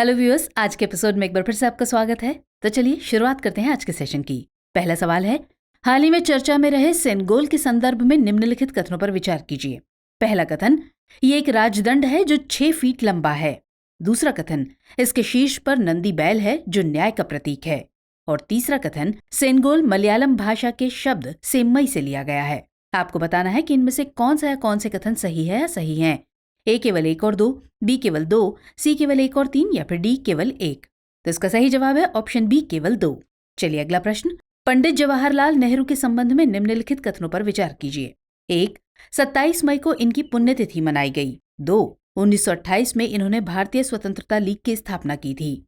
Hello viewers, आज के episode में एक बार फिर से आपका स्वागत है। तो चलिए शुरुआत करते हैं आज के सेशन की। पहला सवाल है, हाल ही में चर्चा में रहे सेनेगल के संदर्भ में निम्नलिखित कथनों पर विचार कीजिए। पहला कथन, ये एक राजदंड है जो 6 फीट लंबा है। दूसरा कथन, इसके शीर्ष पर नंदी बैल है जो न्याय का प्रतीक है। और तीसरा कथन, सेनेगल मलयालम भाषा के शब्द सेम्मई से लिया गया है। आपको बताना है कि इनमें से कौन सा या कौन से कथन सही है या सही है। ए केवल 1 और 2, बी केवल 2, सी केवल 1 और 3 या फिर डी केवल 1। तो इसका सही जवाब है ऑप्शन बी केवल 2। चलिए अगला प्रश्न, पंडित जवाहरलाल नेहरू के संबंध में निम्नलिखित कथनों पर विचार कीजिए। 1. 27 मई को इनकी पुण्यतिथि मनाई गई। 2. 1928 में इन्होंने भारतीय स्वतंत्रता लीग की स्थापना की थी।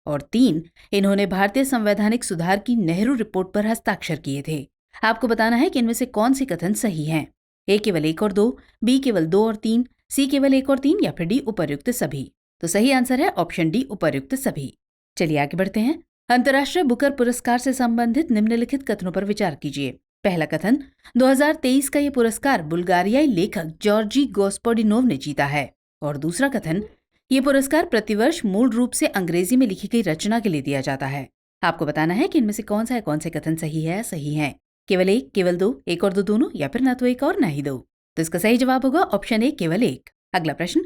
और 3. इन्होंने भारतीय संवैधानिक सुधार की नेहरू रिपोर्ट पर हस्ताक्षर किए थे। आपको बताना है कि इनमें से कौन से कथन सही हैं। ए केवल 1 और 2, बी केवल 2 और 3, सी केवल 1 और 3 या फिर डी उपर्युक्त सभी। तो सही आंसर है ऑप्शन डी उपर्युक्त सभी। चलिए आगे बढ़ते हैं। अंतर्राष्ट्रीय बुकर पुरस्कार से संबंधित निम्नलिखित कथनों पर विचार कीजिए। पहला कथन, 2023 का ये पुरस्कार बुल्गारियाई लेखक जॉर्जी गोस्पोडिनोव ने जीता है। और दूसरा कथन, ये पुरस्कार प्रतिवर्ष मूल रूप से अंग्रेजी में लिखी गई रचना के लिए दिया जाता है। आपको बताना है कि इनमें से कौन सा या कौन से कथन सही है या सही है। केवल 1, केवल 2, 1 और 2 दोनों या फिर ना तो 1 और ना ही 2। तो इसका सही जवाब होगा ऑप्शन ए केवल 1। अगला प्रश्न,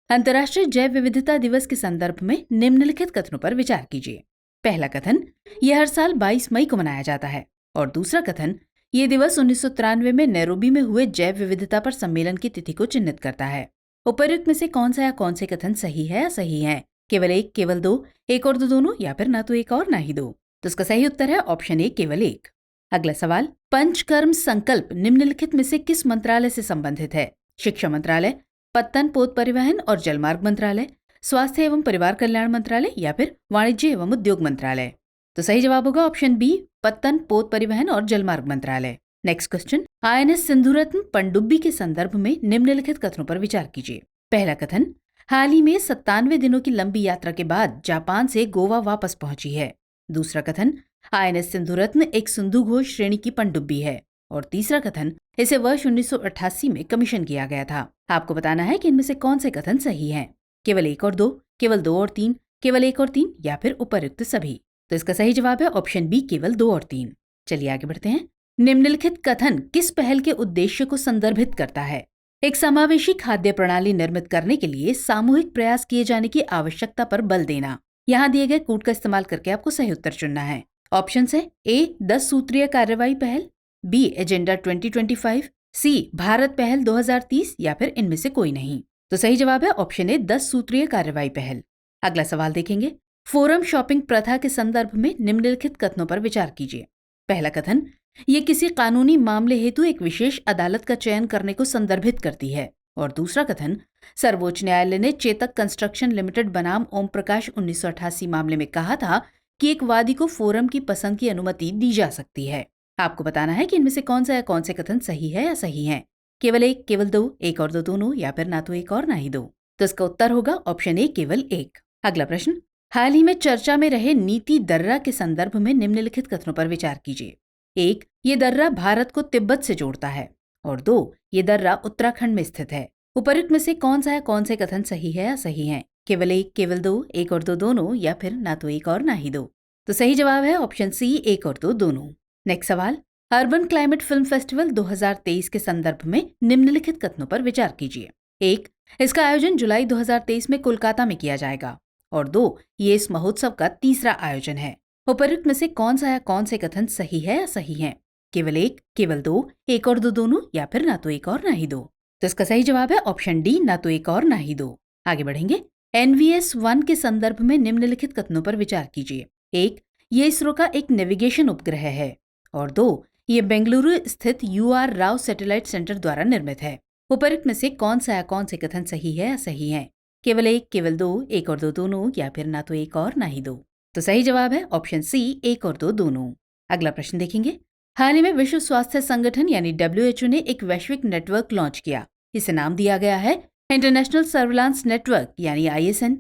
अंतर्राष्ट्रीय जैव विविधता दिवस के संदर्भ में निम्नलिखित कथनों पर विचार कीजिए। पहला कथन, यह हर साल 22 मई को मनाया जाता है। और दूसरा कथन, ये दिवस 1993 में नैरोबी में हुए जैव विविधता पर सम्मेलन की तिथि को चिन्हित करता है। उपर्युक्त में से कौन सा या कौन से कथन सही है या सही है। केवल 1, केवल 2, 1 और 2 दोनों या फिर ना तो 1 और ना ही 2। तो इसका सही उत्तर है ऑप्शन ए केवल 1। अगला सवाल, पंचकर्म संकल्प निम्नलिखित में से किस मंत्रालय से संबंधित है। शिक्षा मंत्रालय, पत्तन पोत परिवहन और जलमार्ग मंत्रालय, स्वास्थ्य एवं परिवार कल्याण मंत्रालय या फिर वाणिज्य एवं उद्योग मंत्रालय। तो सही जवाब होगा ऑप्शन बी, पत्तन पोत परिवहन और जलमार्ग मंत्रालय। नेक्स्ट क्वेश्चन, INS सिंधुरत्न पनडुब्बी के संदर्भ में निम्नलिखित कथनों पर विचार कीजिए। पहला कथन, हाल ही में 97 दिनों की लंबी यात्रा के बाद जापान से गोवा वापस पहुंची है। दूसरा कथन, INS सिंधुरत्न एक सिंधु घोष श्रेणी की पनडुब्बी है। और तीसरा कथन, इसे वर्ष 1988 में कमीशन किया गया था। आपको बताना है कि इनमें से कौन से कथन सही हैं। केवल 1 और 2, केवल 2 और 3, केवल 1 और 3 या फिर उपर्युक्त सभी। तो इसका सही जवाब है ऑप्शन बी केवल 2 और 3। चलिए आगे बढ़ते हैं। निम्नलिखित कथन किस पहल के उद्देश्य को संदर्भित करता है। एक समावेशी खाद्य प्रणाली निर्मित करने के लिए सामूहिक प्रयास किए जाने की आवश्यकता पर बल देना। यहाँ दिए गए कूट का इस्तेमाल करके आपको सही उत्तर चुनना है। ऑप्शन है, ए 10 सूत्रीय कार्रवाई पहल, बी एजेंडा 2025, सी भारत पहल 2030 या फिर इनमें से कोई नहीं। तो सही जवाब है ऑप्शन ए 10 सूत्रीय कार्रवाई पहल। अगला सवाल देखेंगे, फोरम शॉपिंग प्रथा के संदर्भ में निम्नलिखित कथनों पर विचार कीजिए। पहला कथन, ये किसी कानूनी मामले हेतु एक विशेष अदालत का चयन करने को संदर्भित करती है। और दूसरा कथन, सर्वोच्च न्यायालय ने चेतक कंस्ट्रक्शन लिमिटेड बनाम ओम प्रकाश 1988 मामले में कहा था कि एक वादी को फोरम की पसंद की अनुमति दी जा सकती है। आपको बताना है कि इनमें से कौन सा या कौन से कथन सही है या सही है। केवल 1, केवल 2, 1 और 2 दोनों या फिर ना तो 1 और ना ही 2। तो इसका उत्तर होगा ऑप्शन ए केवल 1। अगला प्रश्न, हाल ही में चर्चा में रहे नीति दर्रा के संदर्भ में निम्नलिखित कथनों पर विचार कीजिए। 1, ये दर्रा भारत को तिब्बत से जोड़ता है। और 2, ये दर्रा उत्तराखंड में स्थित है। उपर्युक्त में से कौन सा या कौन से कथन सही है या सही है। केवल 1, केवल 2, 1 और 2 दोनों या फिर ना तो 1 और ना ही 2। तो सही जवाब है ऑप्शन सी 1 और 2 दोनों। नेक्स्ट सवाल, अर्बन क्लाइमेट फिल्म फेस्टिवल 2023 के संदर्भ में निम्नलिखित कथनों पर विचार कीजिए। 1, इसका आयोजन जुलाई 2023 में कोलकाता में किया जाएगा। और 2, ये इस महोत्सव का तीसरा आयोजन है। उपर्युक्त में से कौन सा या कौन से कथन सही है या सही है। केवल 1, केवल 2, 1 और 2 दोनों या फिर ना तो 1 और ना ही 2। तो इसका सही जवाब है ऑप्शन डी, ना तो 1 और ना ही 2। आगे बढ़ेंगे। NVS-1 के संदर्भ में निम्नलिखित कथनों पर विचार कीजिए। 1, ये इसरो का एक नेविगेशन उपग्रह है। और 2, ये बेंगलुरु स्थित UR राव सैटेलाइट सेंटर द्वारा निर्मित है। उपर्युक्त में से कौन सा या कौन से कथन सही है या सही है। केवल 1, केवल 2, 1 और 2 दोनों या फिर ना तो 1 और ना ही 2। तो सही जवाब है ऑप्शन सी 1 और 2 दोनों। अगला प्रश्न देखेंगे। हाल ही में विश्व स्वास्थ्य संगठन यानी WHO ने एक वैश्विक नेटवर्क लॉन्च किया। इसे नाम दिया गया है इंटरनेशनल सर्विलांस नेटवर्क यानी ISN,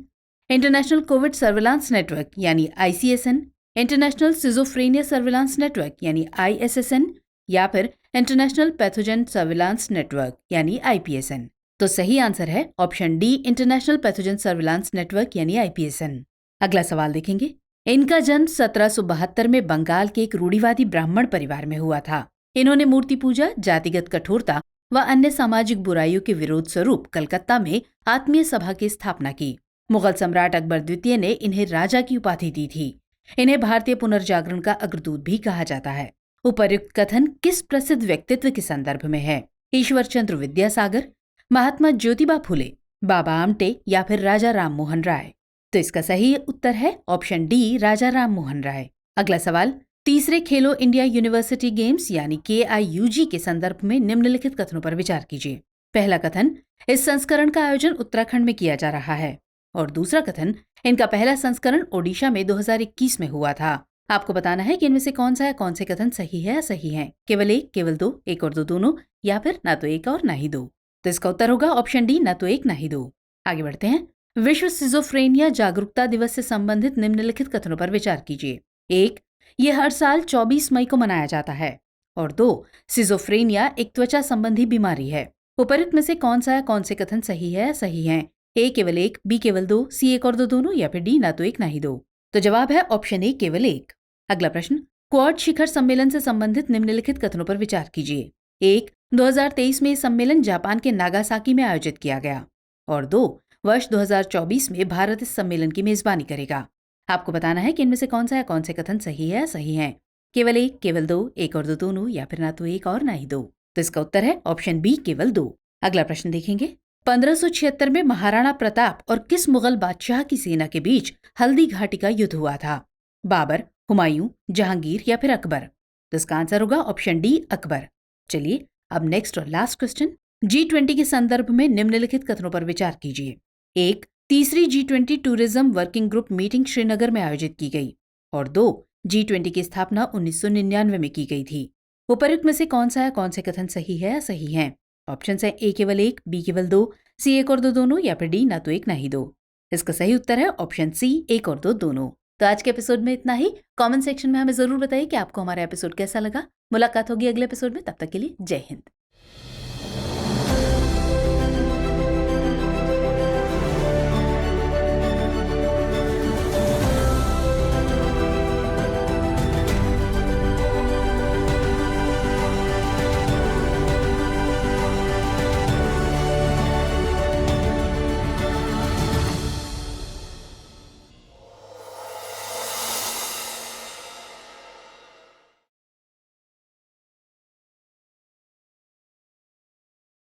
international Covid surveillance network यानी ICSN, international schizophrenia surveillance network यानी ISSN या फिर इंटरनेशनल पैथोजन सर्विलांस नेटवर्क यानी IPSN। तो सही आंसर है option D, international pathogen surveillance network यानी IPSN। अगला सवाल देखेंगे। इनका जन्म 1772 में बंगाल के एक रूढ़िवादी ब्राह्मण परिवार में हुआ था। इन्होंने मूर्ति पूजा, जातिगत कठोरता व अन्य सामाजिक बुराइयों के विरोध स्वरूप कलकत्ता में आत्मीय सभा की स्थापना की। मुगल सम्राट अकबर द्वितीय ने इन्हें राजा की उपाधि दी थी। इन्हें भारतीय पुनर्जागरण का अग्रदूत भी कहा जाता है। उपर्युक्त कथन किस प्रसिद्ध व्यक्तित्व के संदर्भ में है? ईश्वर चंद्र विद्यासागर, महात्मा ज्योतिबा फुले, बाबा आमटे या फिर राजा राम मोहन राय? तो इसका सही उत्तर है ऑप्शन डी, राजा राम मोहन राय। अगला सवाल, तीसरे खेलो इंडिया यूनिवर्सिटी गेम्स यानी KIUG के संदर्भ में निम्नलिखित कथनों पर विचार कीजिए। पहला कथन, इस संस्करण का आयोजन उत्तराखंड में किया जा रहा है। और दूसरा कथन, इनका पहला संस्करण ओडिशा में 2021 में हुआ था। आपको बताना है कि इनमें से कौन सा है, कौन से कथन सही है या सही है। केवल एक, केवल दो, एक और दो दोनों, या फिर ना तो एक और ना ही दो। तो इसका उत्तर होगा ऑप्शन डी, ना तो एक ना ही दो। आगे बढ़ते हैं। विश्व सिजोफ्रेनिया जागरूकता दिवस से संबंधित निम्नलिखित कथनों पर विचार कीजिए। एक, ये हर साल 24 मई को मनाया जाता है। और दो, सिजोफ्रेनिया एक त्वचा संबंधी बीमारी है। उपर्युक्त में से कौन सा है, कौन से कथन सही है या सही है? ए केवल एक, बी केवल दो, सी एक और दो दोनों, या फिर डी ना तो एक ना ही दो। तो जवाब है ऑप्शन ए, केवल एक। अगला प्रश्न, क्वाड शिखर सम्मेलन से संबंधित निम्नलिखित कथनों पर विचार कीजिए। एक, 2023 में सम्मेलन जापान के नागासाकी में आयोजित किया गया। और दो, वर्ष 2024 में भारत इस सम्मेलन की मेजबानी करेगा। आपको बताना है कि इनमें से कौन सा है, कौन से कथन सही है या सही है। केवल एक, केवल दो, एक और दो दोनों, या फिर ना तो एक और ना ही दो। तो इसका उत्तर है ऑप्शन बी, केवल दो। अगला प्रश्न देखेंगे। 1576 में महाराणा प्रताप और किस मुगल बादशाह की सेना के बीच हल्दी घाटी का युद्ध हुआ था? बाबर, हुमायूं, जहांगीर या फिर अकबर? तो इसका आंसर होगा ऑप्शन डी, अकबर। चलिए अब नेक्स्ट और लास्ट क्वेश्चन। G20 के संदर्भ में निम्नलिखित कथनों पर विचार कीजिए। एक, तीसरी G20 tourism working group meeting Srinagar में आयोजित की गई। और दो, G20 की स्थापना 1999 में की गई थी। उपर्युक्त में से कौन सा है, कौन से कथन सही है या सही है? ऑप्शन है ए केवल एक, बी केवल दो, सी एक और दो दोनों, या फिर डी ना तो एक ना ही दो। इसका सही उत्तर है ऑप्शन सी, एक और दो दोनों। तो आज के एपिसोड में इतना ही। कमेंट सेक्शन में हमें जरूर बताइए कि आपको हमारा एपिसोड कैसा लगा। मुलाकात होगी अगले एपिसोड में, तब तक के लिए जय हिंद।